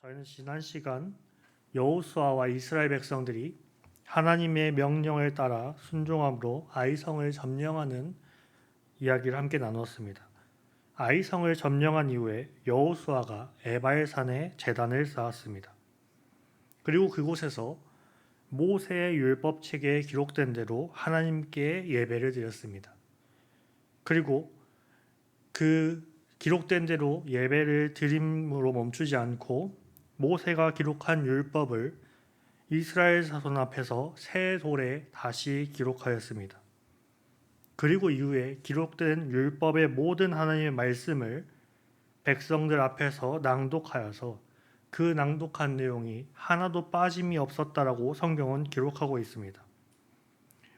저희는 지난 시간 여호수아와 이스라엘 백성들이 하나님의 명령을 따라 순종함으로 아이성을 점령하는 이야기를 함께 나누었습니다. 아이성을 점령한 이후에 여호수아가 에발산에 제단을 쌓았습니다. 그리고 그곳에서 모세의 율법 책에 기록된 대로 하나님께 예배를 드렸습니다. 그리고 그 기록된 대로 예배를 드림으로 멈추지 않고 모세가 기록한 율법을 이스라엘 자손 앞에서 새 돌에 다시 기록하였습니다. 그리고 이후에 기록된 율법의 모든 하나님의 말씀을 백성들 앞에서 낭독하여서 그 낭독한 내용이 하나도 빠짐이 없었다라고 성경은 기록하고 있습니다.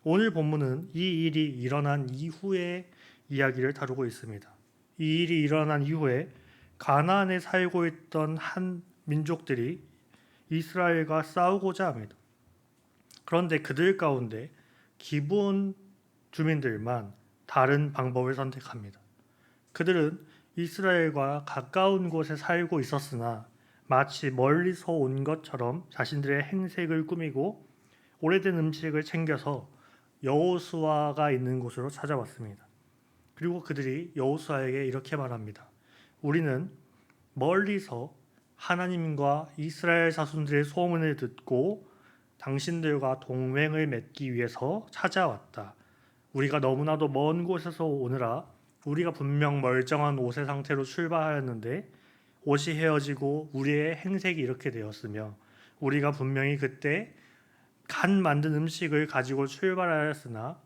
오늘 본문은 이 일이 일어난 이후의 이야기를 다루고 있습니다. 이 일이 일어난 이후에 가나안에 살고 있던 한 민족들이 이스라엘과 싸우고자 합니다. 그런데 그들 가운데 기브온 주민들만 다른 방법을 선택합니다. 그들은 이스라엘과 가까운 곳에 살고 있었으나 마치 멀리서 온 것처럼 자신들의 행색을 꾸미고 오래된 음식을 챙겨서 여호수아가 있는 곳으로 찾아왔습니다. 그리고 그들이 여호수아에게 이렇게 말합니다. 우리는 멀리서 하나님과 이스라엘 자손들의 소문을 듣고 당신들과 동맹을 맺기 위해서 찾아왔다. 우리가 너무나도 먼 곳에서 오느라 우리가 분명 멀쩡한 옷의 상태로 출발하였는데 옷이 헤어지고 우리의 행색이 이렇게 되었으며 우리가 분명히 그때 간 만든 음식을 가지고 출발하였으나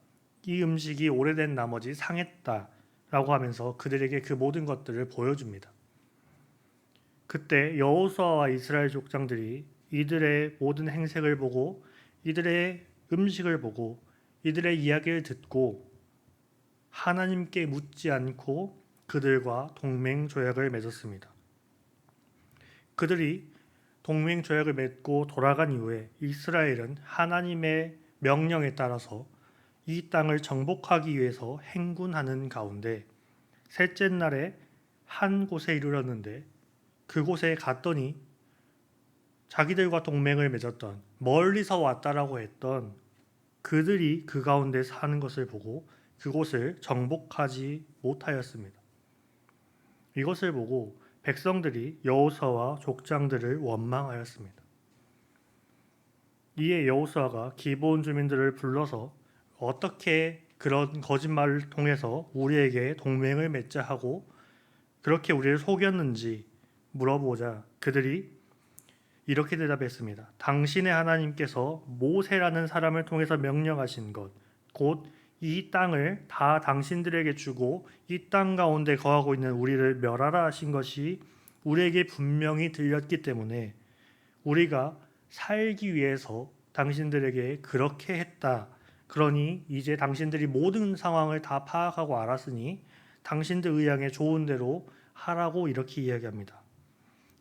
이 음식이 오래된 나머지 상했다라고 하면서 그들에게 그 모든 것들을 보여줍니다. 그때 여호수아와 이스라엘 족장들이 이들의 모든 행색을 보고 이들의 음식을 보고 이들의 이야기를 듣고 하나님께 묻지 않고 그들과 동맹 조약을 맺었습니다. 그들이 동맹 조약을 맺고 돌아간 이후에 이스라엘은 하나님의 명령에 따라서 이 땅을 정복하기 위해서 행군하는 가운데 셋째 날에 한 곳에 이르렀는데 그곳에 갔더니 자기들과 동맹을 맺었던 멀리서 왔다라고 했던 그들이 그 가운데 사는 것을 보고 그곳을 정복하지 못하였습니다. 이것을 보고 백성들이 여호수아와 족장들을 원망하였습니다. 이에 여호수아가 기브온 주민들을 불러서 어떻게 그런 거짓말을 통해서 우리에게 동맹을 맺자 하고 그렇게 우리를 속였는지 물어보자 그들이 이렇게 대답했습니다. 당신의 하나님께서 모세라는 사람을 통해서 명령하신 것, 곧 이 땅을 다 당신들에게 주고 이 땅 가운데 거하고 있는 우리를 멸하라 하신 것이 우리에게 분명히 들렸기 때문에 우리가 살기 위해서 당신들에게 그렇게 했다. 그러니 이제 당신들이 모든 상황을 다 파악하고 알았으니 당신들 의향에 좋은 대로 하라고 이렇게 이야기합니다.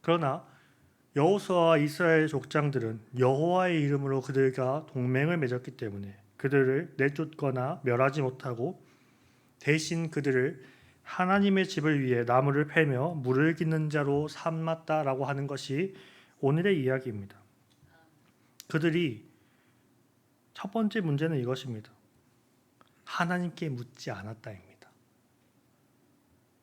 그러나 여호수아와 이스라엘 족장들은 여호와의 이름으로 그들과 동맹을 맺었기 때문에 그들을 내쫓거나 멸하지 못하고 대신 그들을 하나님의 집을 위해 나무를 패며 물을 깃는 자로 삼았다라고 하는 것이 오늘의 이야기입니다. 그들이 첫 번째 문제는 이것입니다. 하나님께 묻지 않았다입니다.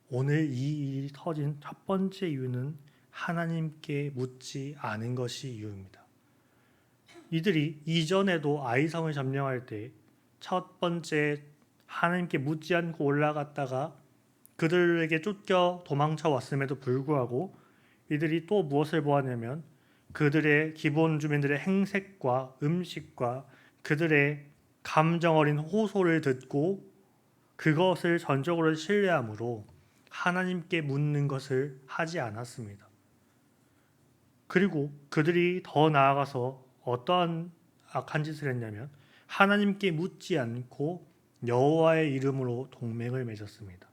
오늘 이 일이 터진 첫 번째 이유는 하나님께 묻지 않은 것이 이유입니다. 이들이 이전에도 아이성을 점령할 때 첫 번째 하나님께 묻지 않고 올라갔다가 그들에게 쫓겨 도망쳐 왔음에도 불구하고 이들이 또 무엇을 보았냐면 그들의 기본 주민들의 행색과 음식과 그들의 감정 어린 호소를 듣고 그것을 전적으로 신뢰함으로 하나님께 묻는 것을 하지 않았습니다. 그리고 그들이 더 나아가서 어떠한 악한 짓을 했냐면 하나님께 묻지 않고 여호와의 이름으로 동맹을 맺었습니다.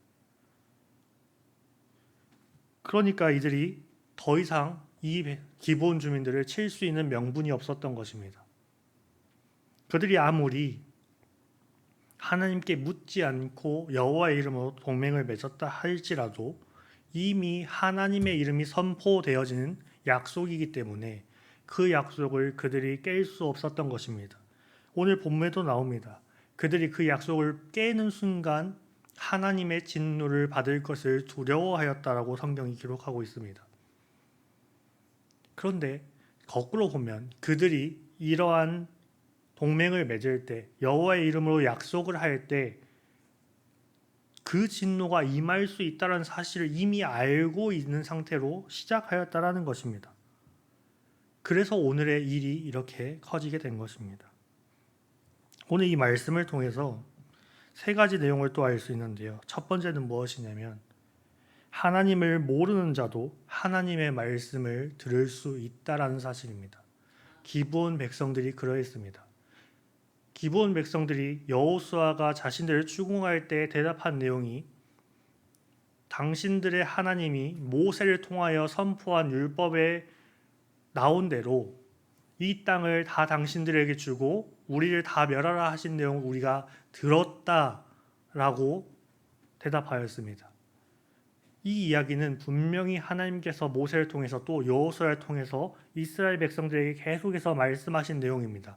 그러니까 이들이 더 이상 이 기본 주민들을 칠 수 있는 명분이 없었던 것입니다. 그들이 아무리 하나님께 묻지 않고 여호와의 이름으로 동맹을 맺었다 할지라도 이미 하나님의 이름이 선포되어지는 약속이기 때문에 그 약속을 그들이 깰 수 없었던 것입니다. 오늘 본문에도 나옵니다. 그들이 그 약속을 깨는 순간 하나님의 진노를 받을 것을 두려워하였다라고 성경이 기록하고 있습니다. 그런데 거꾸로 보면 그들이 이러한 동맹을 맺을 때, 여호와의 이름으로 약속을 할 때 그 진노가 임할 수 있다는 사실을 이미 알고 있는 상태로 시작하였다라는 것입니다. 그래서 오늘의 일이 이렇게 커지게 된 것입니다. 오늘 이 말씀을 통해서 세 가지 내용을 또 알 수 있는데요. 첫 번째는 무엇이냐면 하나님을 모르는 자도 하나님의 말씀을 들을 수 있다라는 사실입니다. 기브온 백성들이 그러했습니다. 기브온 백성들이 여호수아가 자신들을 추궁할 때 대답한 내용이 당신들의 하나님이 모세를 통하여 선포한 율법에 나온 대로 이 땅을 다 당신들에게 주고 우리를 다 멸하라 하신 내용을 우리가 들었다라고 대답하였습니다. 이 이야기는 분명히 하나님께서 모세를 통해서 또 여호수아를 통해서 이스라엘 백성들에게 계속해서 말씀하신 내용입니다.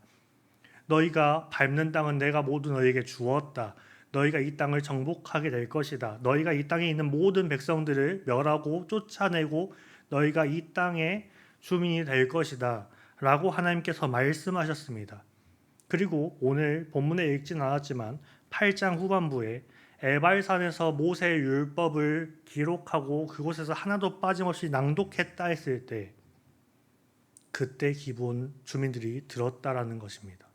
너희가 밟는 땅은 내가 모두 너희에게 주었다. 너희가 이 땅을 정복하게 될 것이다. 너희가 이 땅에 있는 모든 백성들을 멸하고 쫓아내고 너희가 이 땅의 주민이 될 것이다. 라고 하나님께서 말씀하셨습니다. 그리고 오늘 본문에 읽진 않았지만 8장 후반부에 에발산에서 모세의 율법을 기록하고 그곳에서 하나도 빠짐없이 낭독했다 했을 때 그때 기브온 주민들이 들었다라는 것입니다.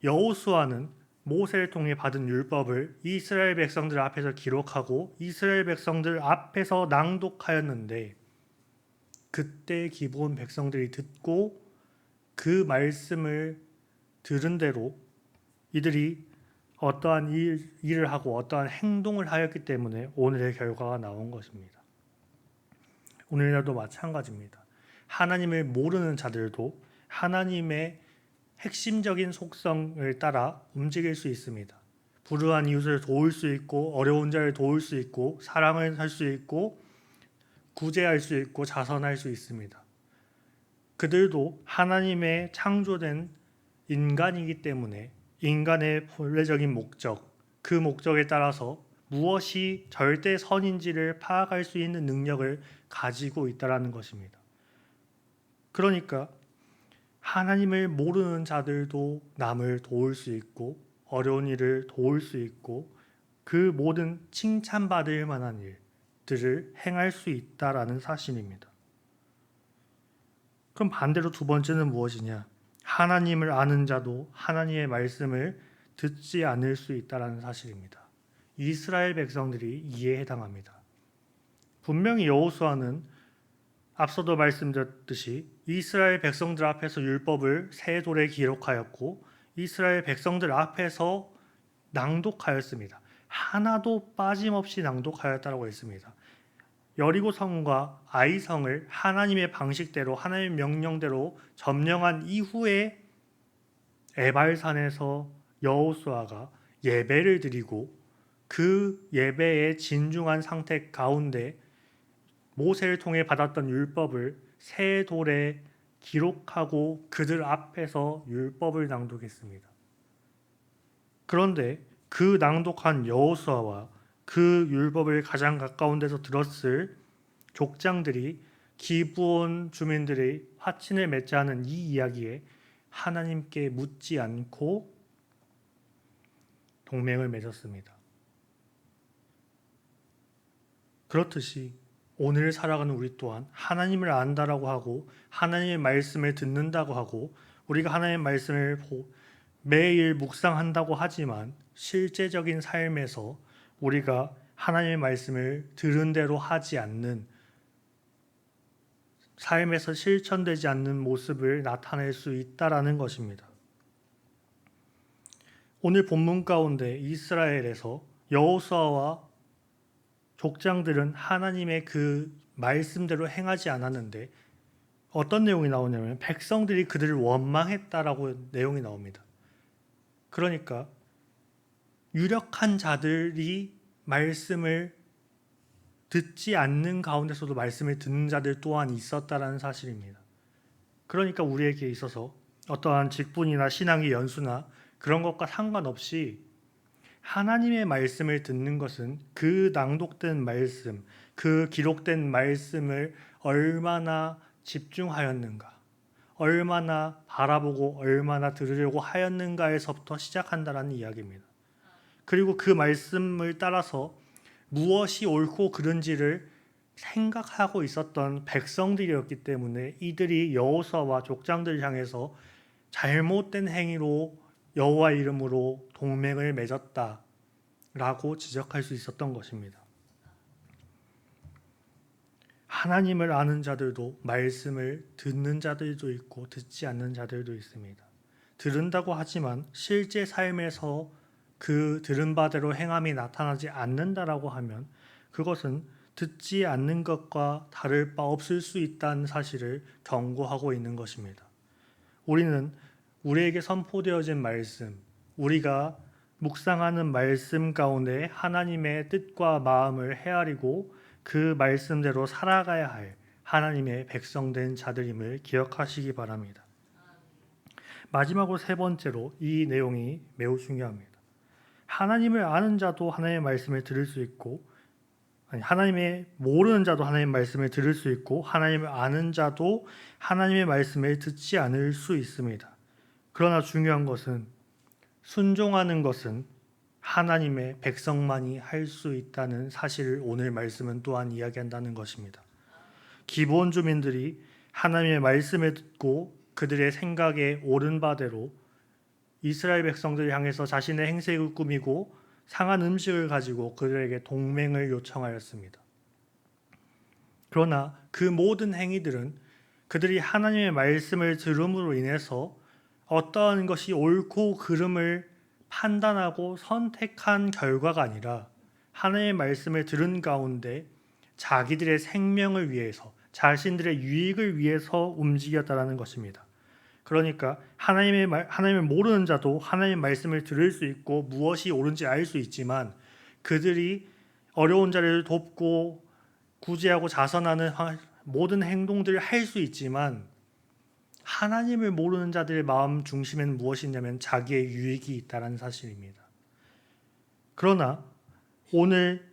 여호수아는 모세를 통해 받은 율법을 이스라엘 백성들 앞에서 기록하고 이스라엘 백성들 앞에서 낭독하였는데 그때 기브온 백성들이 듣고 그 말씀을 들은 대로 이들이 어떠한 일을 하고 어떠한 행동을 하였기 때문에 오늘의 결과가 나온 것입니다. 오늘날도 마찬가지입니다. 하나님을 모르는 자들도 하나님의 핵심적인 속성을 따라 움직일 수 있습니다. 불우한 이웃을 도울 수 있고 어려운 자를 도울 수 있고 사랑을 할 수 있고 구제할 수 있고 자선할 수 있습니다. 그들도 하나님의 창조된 인간이기 때문에 인간의 본래적인 목적, 그 목적에 따라서 무엇이 절대 선인지를 파악할 수 있는 능력을 가지고 있다는 것입니다. 그러니까 하나님을 모르는 자들도 남을 도울 수 있고 어려운 일을 도울 수 있고 그 모든 칭찬받을 만한 일들을 행할 수 있다라는 사실입니다. 그럼 반대로 두 번째는 무엇이냐? 하나님을 아는 자도 하나님의 말씀을 듣지 않을 수 있다라는 사실입니다. 이스라엘 백성들이 이에 해당합니다. 분명히 여호수아는 앞서도 말씀드렸듯이 이스라엘 백성들 앞에서 율법을 새 돌에 기록하였고 이스라엘 백성들 앞에서 낭독하였습니다. 하나도 빠짐없이 낭독하였다고 했습니다. 여리고 성과 아이 성을 하나님의 방식대로 하나님의 명령대로 점령한 이후에 에발산에서 여호수아가 예배를 드리고 그 예배의 진중한 상태 가운데 모세를 통해 받았던 율법을 새 돌에 기록하고 그들 앞에서 율법을 낭독했습니다. 그런데 그 낭독한 여호수아와 그 율법을 가장 가까운 데서 들었을 족장들이 기브온 주민들의 화친을 맺자 하는 이 이야기에 하나님께 묻지 않고 동맹을 맺었습니다. 그렇듯이 오늘 살아가는 우리 또한 하나님을 안다라고 하고 하나님의 말씀을 듣는다고 하고 우리가 하나님의 말씀을 매일 묵상한다고 하지만 실제적인 삶에서 우리가 하나님의 말씀을 들은 대로 하지 않는 삶에서 실천되지 않는 모습을 나타낼 수 있다라는 것입니다. 오늘 본문 가운데 이스라엘에서 여호수아와 족장들은 하나님의 그 말씀대로 행하지 않았는데 어떤 내용이 나오냐면 백성들이 그들을 원망했다라고 내용이 나옵니다. 그러니까 유력한 자들이 말씀을 듣지 않는 가운데서도 말씀을 듣는 자들 또한 있었다라는 사실입니다. 그러니까 우리에게 있어서 어떠한 직분이나 신앙의 연수나 그런 것과 상관없이 하나님의 말씀을 듣는 것은 그 낭독된 말씀, 그 기록된 말씀을 얼마나 집중하였는가, 얼마나 바라보고 얼마나 들으려고 하였는가에서부터 시작한다라는 이야기입니다. 그리고 그 말씀을 따라서 무엇이 옳고 그른지를 생각하고 있었던 백성들이었기 때문에 이들이 여호수아와 족장들을 향해서 잘못된 행위로 여호와 이름으로 동맹을 맺었다라고 지적할 수 있었던 것입니다. 하나님을 아는 자들도 말씀을 듣는 자들도 있고 듣지 않는 자들도 있습니다. 들은다고 하지만 실제 삶에서 그 들은 바대로 행함이 나타나지 않는다라고 하면 그것은 듣지 않는 것과 다를 바 없을 수 있다는 사실을 경고하고 있는 것입니다. 우리는 우리에게 선포되어진 말씀, 우리가 묵상하는 말씀 가운데 하나님의 뜻과 마음을 헤아리고 그 말씀대로 살아가야 할 하나님의 백성된 자들임을 기억하시기 바랍니다. 마지막으로 세 번째로 이 내용이 매우 중요합니다. 하나님을 아는 자도 하나님의 말씀을 들을 수 있고 하나님의 모르는 자도 하나님의 말씀을 들을 수 있고 하나님을 아는 자도 하나님의 말씀을 듣지 않을 수 있습니다. 그러나 중요한 것은 순종하는 것은 하나님의 백성만이 할 수 있다는 사실을 오늘 말씀은 또한 이야기한다는 것입니다. 기본 주민들이 하나님의 말씀을 듣고 그들의 생각에 옳은 바대로 이스라엘 백성들을 향해서 자신의 행색을 꾸미고 상한 음식을 가지고 그들에게 동맹을 요청하였습니다. 그러나 그 모든 행위들은 그들이 하나님의 말씀을 들음으로 인해서 어떠한 것이 옳고 그름을 판단하고 선택한 결과가 아니라 하나님의 말씀을 들은 가운데 자기들의 생명을 위해서 자신들의 유익을 위해서 움직였다라는 것입니다. 그러니까 하나님을 모르는 자도 하나님의 말씀을 들을 수 있고 무엇이 옳은지 알 수 있지만 그들이 어려운 자를 돕고 구제하고 자선하는 모든 행동들을 할 수 있지만 하나님을 모르는 자들의 마음 중심에는 무엇이 있냐면 자기의 유익이 있다는 사실입니다. 그러나 오늘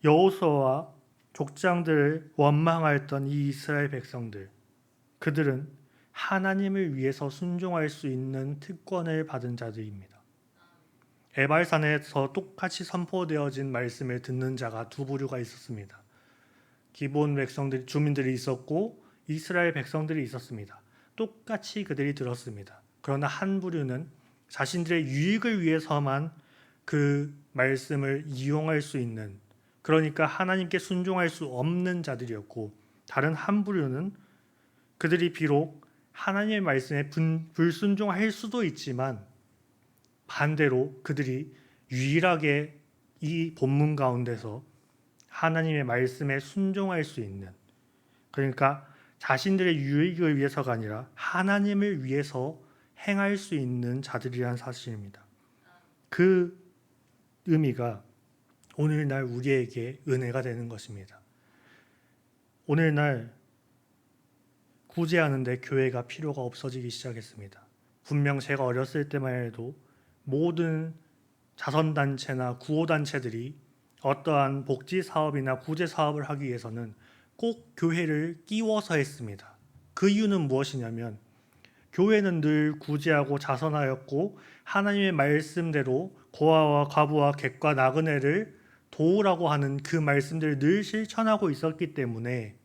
여호수아와 족장들을 원망하였던 이 이스라엘 백성들, 그들은 하나님을 위해서 순종할 수 있는 특권을 받은 자들입니다. 에발산에서 똑같이 선포되어진 말씀을 듣는 자가 두 부류가 있었습니다. 기본 주민들이 있었고 이스라엘 백성들이 있었습니다. 똑같이 그들이 들었습니다. 그러나 한 부류는 자신들의 유익을 위해서만 그 말씀을 이용할 수 있는, 그러니까 하나님께 순종할 수 없는 자들이었고, 다른 한 부류는 그들이 비록 하나님의 말씀에 불순종할 수도 있지만 반대로 그들이 유일하게 이 본문 가운데서 하나님의 말씀에 순종할 수 있는, 그러니까 자신들의 유익을 위해서가 아니라 하나님을 위해서 행할 수 있는 자들이란 사실입니다. 그 의미가 오늘날 우리에게 은혜가 되는 것입니다. 오늘날 구제하는데 교회가 필요가 없어지기 시작했습니다. 분명 제가 어렸을 때만 해도 모든 자선단체나 구호단체들이 어떠한 복지사업이나 구제사업을 하기 위해서는 꼭 교회를 끼워서 했습니다. 그 이유는 무엇이냐면 교회는 늘 구제하고 자선하였고 하나님의 말씀대로 고아와 과부와 객과 나그네를 도우라고 하는 그 말씀들을 늘 실천하고 있었기 때문에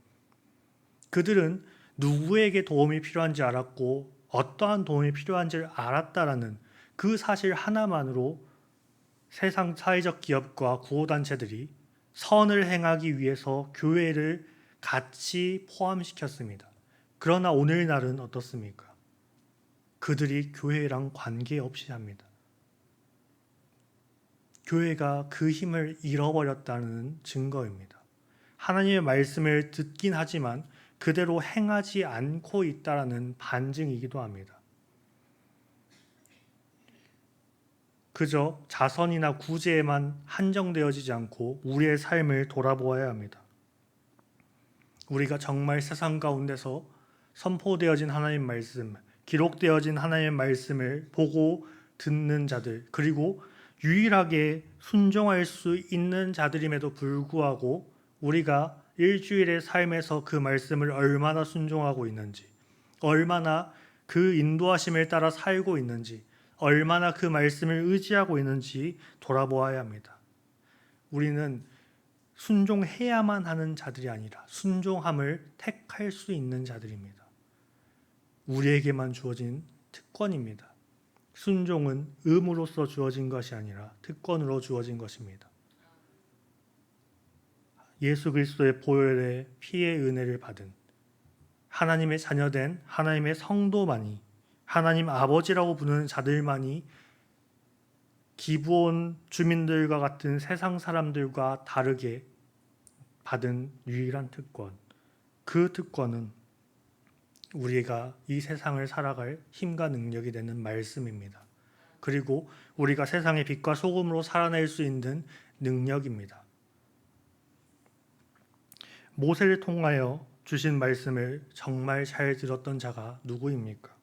그들은 누구에게 도움이 필요한지 알았고 어떠한 도움이 필요한지를 알았다라는 그 사실 하나만으로 세상 사회적 기업과 구호단체들이 선을 행하기 위해서 교회를 같이 포함시켰습니다. 그러나 오늘날은 어떻습니까? 그들이 교회랑 관계없이 합니다. 교회가 그 힘을 잃어버렸다는 증거입니다. 하나님의 말씀을 듣긴 하지만 그대로 행하지 않고 있다는 반증이기도 합니다. 그저 자선이나 구제에만 한정되어지지 않고 우리의 삶을 돌아보아야 합니다. 우리가 정말 세상 가운데서 선포되어진 하나님의 말씀, 기록되어진 하나님의 말씀을 보고 듣는 자들, 그리고 유일하게 순종할 수 있는 자들임에도 불구하고 우리가 일주일의 삶에서 그 말씀을 얼마나 순종하고 있는지, 얼마나 그 인도하심을 따라 살고 있는지, 얼마나 그 말씀을 의지하고 있는지 돌아보아야 합니다. 우리는 순종해야만 하는 자들이 아니라 순종함을 택할 수 있는 자들입니다. 우리에게만 주어진 특권입니다. 순종은 의무로서 주어진 것이 아니라 특권으로 주어진 것입니다. 예수 그리스도의 보혈의 피의 은혜를 받은 하나님의 자녀된 하나님의 성도만이, 하나님 아버지라고 부르는 자들만이 기브온 주민들과 같은 세상 사람들과 다르게 받은 유일한 특권, 그 특권은 우리가 이 세상을 살아갈 힘과 능력이 되는 말씀입니다. 그리고 우리가 세상의 빛과 소금으로 살아낼 수 있는 능력입니다. 모세를 통하여 주신 말씀을 정말 잘 들었던 자가 누구입니까?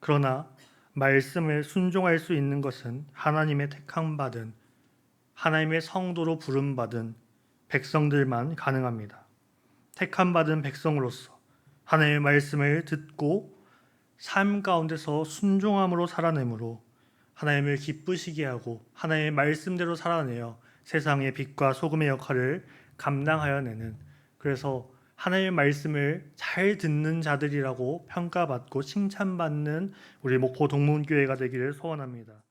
그러나 말씀을 순종할 수 있는 것은 하나님의 택함받은, 하나님의 성도로 부름받은 백성들만 가능합니다. 택함받은 백성으로서 하나님의 말씀을 듣고 삶 가운데서 순종함으로 살아내므로 하나님을 기쁘시게 하고 하나님의 말씀대로 살아내어 세상의 빛과 소금의 역할을 감당하여 내는, 그래서 하나님의 말씀을 잘 듣는 자들이라고 평가받고 칭찬받는 우리 목포 동문교회가 되기를 소원합니다.